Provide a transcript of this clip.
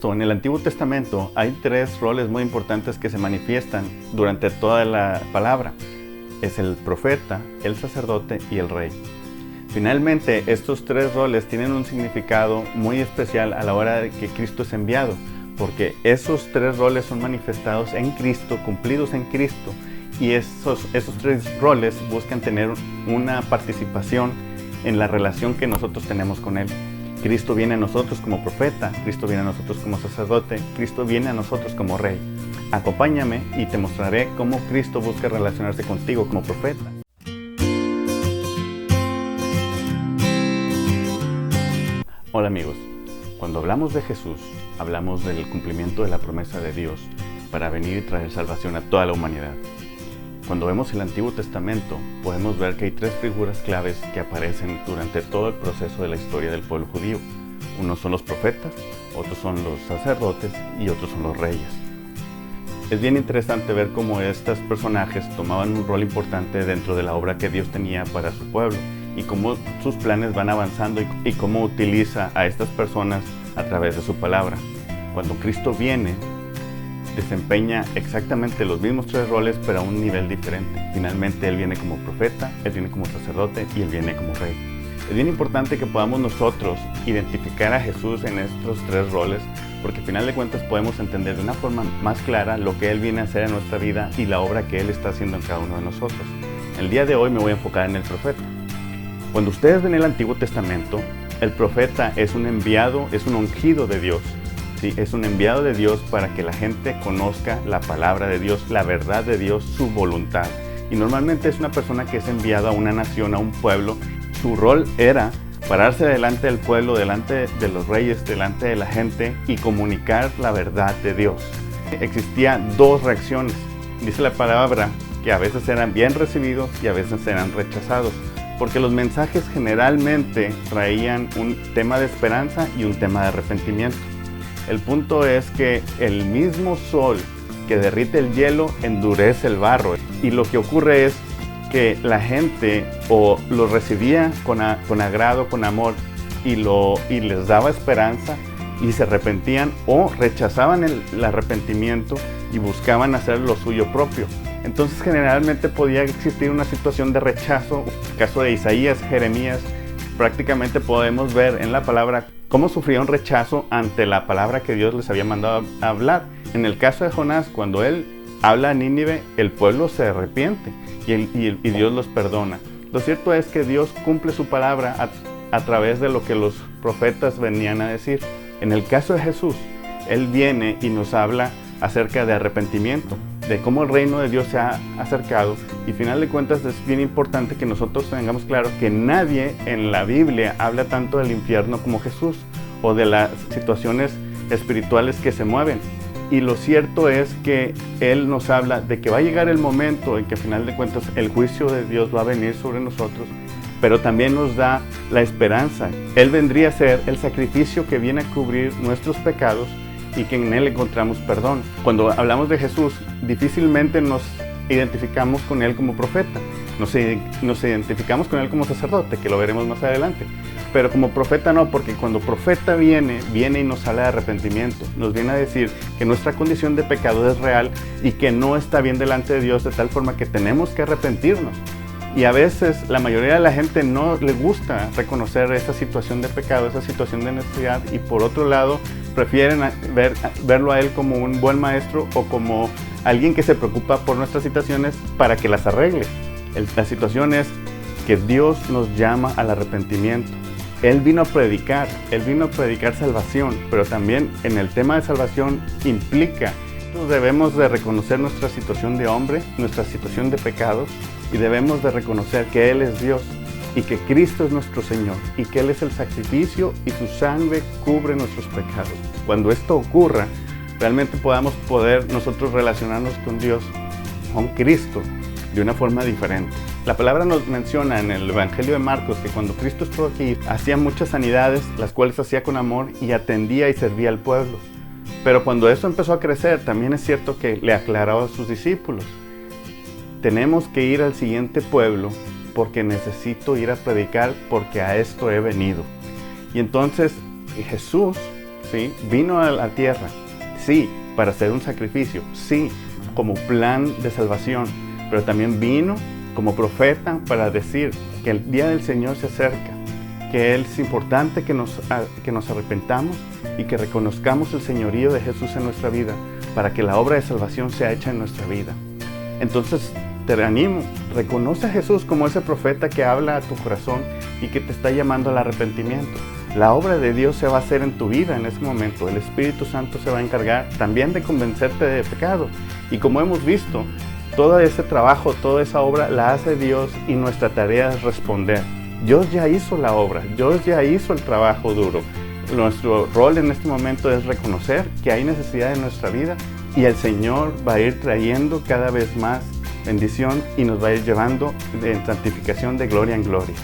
En el Antiguo Testamento hay tres roles muy importantes que se manifiestan durante toda la palabra. Es el profeta, el sacerdote y el rey. Finalmente, estos tres roles tienen un significado muy especial a la hora de que Cristo es enviado, porque esos tres roles son manifestados en Cristo, cumplidos en Cristo, y esos tres roles buscan tener una participación en la relación que nosotros tenemos con Él. Cristo viene a nosotros como profeta, Cristo viene a nosotros como sacerdote, Cristo viene a nosotros como rey. Acompáñame y te mostraré cómo Cristo busca relacionarse contigo como profeta. Hola amigos, cuando hablamos de Jesús, hablamos del cumplimiento de la promesa de Dios para venir y traer salvación a toda la humanidad. Cuando vemos el Antiguo Testamento, podemos ver que hay tres figuras claves que aparecen durante todo el proceso de la historia del pueblo judío. Unos son los profetas, otros son los sacerdotes y otros son los reyes. Es bien interesante ver cómo estos personajes tomaban un rol importante dentro de la obra que Dios tenía para su pueblo y cómo sus planes van avanzando y cómo utiliza a estas personas a través de su palabra. Cuando Cristo viene, desempeña exactamente los mismos tres roles, pero a un nivel diferente. Finalmente, Él viene como profeta, Él viene como sacerdote y Él viene como rey. Es bien importante que podamos nosotros identificar a Jesús en estos tres roles, porque al final de cuentas podemos entender de una forma más clara lo que Él viene a hacer en nuestra vida y la obra que Él está haciendo en cada uno de nosotros. El día de hoy me voy a enfocar en el profeta. Cuando ustedes ven el Antiguo Testamento, el profeta es un enviado, es un ungido de Dios. Sí, es un enviado de Dios para que la gente conozca la palabra de Dios, la verdad de Dios, su voluntad. Y normalmente es una persona que es enviada a una nación, a un pueblo. Su rol era pararse delante del pueblo, delante de los reyes, delante de la gente y comunicar la verdad de Dios. Existían dos reacciones. Dice la palabra que a veces eran bien recibidos y a veces eran rechazados, porque los mensajes generalmente traían un tema de esperanza y un tema de arrepentimiento. El punto es que el mismo sol que derrite el hielo endurece el barro, y lo que ocurre es que la gente o lo recibía con agrado, con amor y les daba esperanza y se arrepentían, o rechazaban el arrepentimiento y buscaban hacer lo suyo propio. Entonces generalmente podía existir una situación de rechazo. En el caso de Isaías, Jeremías, prácticamente podemos ver en la palabra cómo sufría un rechazo ante la palabra que Dios les había mandado a hablar. En el caso de Jonás, cuando él habla a Nínive, el pueblo se arrepiente y Dios los perdona. Lo cierto es que Dios cumple su palabra a través de lo que los profetas venían a decir. En el caso de Jesús, Él viene y nos habla acerca de arrepentimiento, de cómo el reino de Dios se ha acercado, y al final de cuentas es bien importante que nosotros tengamos claro que nadie en la Biblia habla tanto del infierno como Jesús, o de las situaciones espirituales que se mueven. Y lo cierto es que Él nos habla de que va a llegar el momento en que al final de cuentas el juicio de Dios va a venir sobre nosotros, pero también nos da la esperanza. Él vendría a ser el sacrificio que viene a cubrir nuestros pecados y que en Él encontramos perdón. Cuando hablamos de Jesús, difícilmente nos identificamos con Él como profeta. Nos identificamos con Él como sacerdote, que lo veremos más adelante. Pero como profeta no, porque cuando profeta viene y nos habla de arrepentimiento. Nos viene a decir que nuestra condición de pecado es real y que no está bien delante de Dios, de tal forma que tenemos que arrepentirnos. Y a veces la mayoría de la gente no le gusta reconocer esa situación de pecado, esa situación de necesidad, y por otro lado prefieren verlo a Él como un buen maestro o como alguien que se preocupa por nuestras situaciones para que las arregle. La situación es que Dios nos llama al arrepentimiento. Él vino a predicar salvación, pero también en el tema de salvación implica que debemos de reconocer nuestra situación de hombre, nuestra situación de pecados, y debemos de reconocer que Él es Dios y que Cristo es nuestro Señor y que Él es el sacrificio y su sangre cubre nuestros pecados. Cuando esto ocurra, realmente podamos poder nosotros relacionarnos con Dios, con Cristo, de una forma diferente. La palabra nos menciona en el Evangelio de Marcos que cuando Cristo estuvo aquí, hacía muchas sanidades, las cuales hacía con amor y atendía y servía al pueblo. Pero cuando eso empezó a crecer, también es cierto que le aclaraba a sus discípulos: tenemos que ir al siguiente pueblo porque necesito ir a predicar, porque a esto he venido. Y entonces Jesús ¿sí? Vino a la tierra, sí, para hacer un sacrificio, sí, como plan de salvación, pero también vino como profeta para decir que el día del Señor se acerca, que es importante que nos arrepentamos y que reconozcamos el señorío de Jesús en nuestra vida para que la obra de salvación sea hecha en nuestra vida. Entonces te animo, reconoce a Jesús como ese profeta que habla a tu corazón y que te está llamando al arrepentimiento. La obra de Dios se va a hacer en tu vida en ese momento. El Espíritu Santo se va a encargar también de convencerte de pecado. Y como hemos visto, todo ese trabajo, toda esa obra la hace Dios y nuestra tarea es responder. Dios ya hizo la obra, Dios ya hizo el trabajo duro. Nuestro rol en este momento es reconocer que hay necesidad en nuestra vida y el Señor va a ir trayendo cada vez más bendición y nos va a ir llevando en santificación de gloria en gloria.